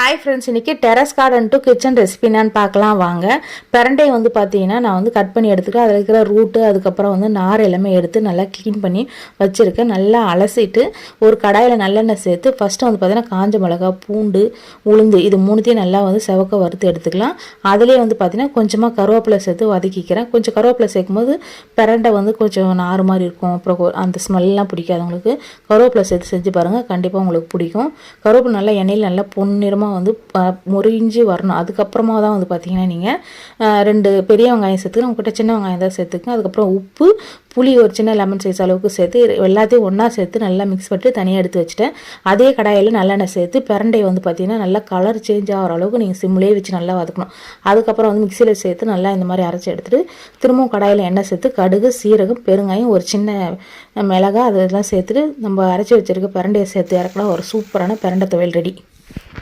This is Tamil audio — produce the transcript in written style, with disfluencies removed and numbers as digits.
ஹாய் ஃப்ரெண்ட்ஸ், இன்றைக்கி terrace garden to kitchen recipe நான் பார்க்கலாம் வாங்க. பிரண்டை வந்து பார்த்தீங்கன்னா நான் வந்து கட் பண்ணி எடுத்துக்கிட்டு அதில் இருக்கிற ரூட்டு அதுக்கப்புறம் வந்து நார் எல்லாமே எடுத்து நல்லா க்ளீன் பண்ணி வச்சுருக்கேன். நல்லா அலசிட்டு ஒரு கடாயில் நல்லெண்ணெய் சேர்த்து ஃபஸ்ட்டு வந்து பார்த்தீங்கன்னா காஞ்ச மிளகா, பூண்டு, உளுந்து இது மூணுத்தையும் நல்லா வந்து செவக்க வறுத்து எடுத்துக்கலாம். அதிலே வந்து பார்த்தீங்கன்னா கொஞ்சமாக கருவேப்பிலை சேர்த்து வதக்கிக்கிறேன். கொஞ்சம் கருவேப்பிலை சேர்க்கும்போது பிரண்டை வந்து கொஞ்சம் நார் மாதிரி இருக்கும், அப்புறம் அந்த ஸ்மெல்லாம் பிடிக்காது உங்களுக்கு. கருவேப்பிலை சேர்த்து செஞ்சு பாருங்கள், கண்டிப்பாக உங்களுக்கு பிடிக்கும். கருவேப்பிலை நல்லா எண்ணெயில் நல்லா பொன்னிறமாக வந்து முறிஞ்சு வரணும். அதுக்கப்புறமா தான் வந்து பார்த்தீங்கன்னா நீங்கள் 2 பெரிய வெங்காயம் சேர்த்துக்கணும். உங்கள்கிட்ட சின்ன வெங்காயம் தான் சேர்த்துக்கணும். அதுக்கப்புறம் உப்பு, புளி ஒரு சின்ன லெமன் சைஸ் அளவுக்கு சேர்த்து எல்லாத்தையும் ஒன்றா சேர்த்து நல்லா மிக்ஸ் பண்ணிட்டு தனியாக எடுத்து வச்சுட்டேன். அதே கடாயில் நல்லெண்ணெய் சேர்த்து பிரண்டை வந்து பார்த்தீங்கன்னா நல்லா கலர் சேஞ்ச் ஆகிற அளவுக்கு நீங்கள் சிம்லேயே வச்சு நல்லா வதக்கணும். அதுக்கப்புறம் வந்து மிக்சியில் சேர்த்து நல்லா இந்த மாதிரி அரைச்சி எடுத்துகிட்டு திரும்பவும் கடாயில் எண்ணெய் சேர்த்து கடுகு, சீரகம், பெருங்காயம், ஒரு சின்ன மிளகாய் அதெல்லாம் சேர்த்துட்டு நம்ம அரைச்சி வச்சுருக்க பிரண்டையை சேர்த்து இறக்கலாம். ஒரு சூப்பரான பிரண்டை துவையல் ரெடி.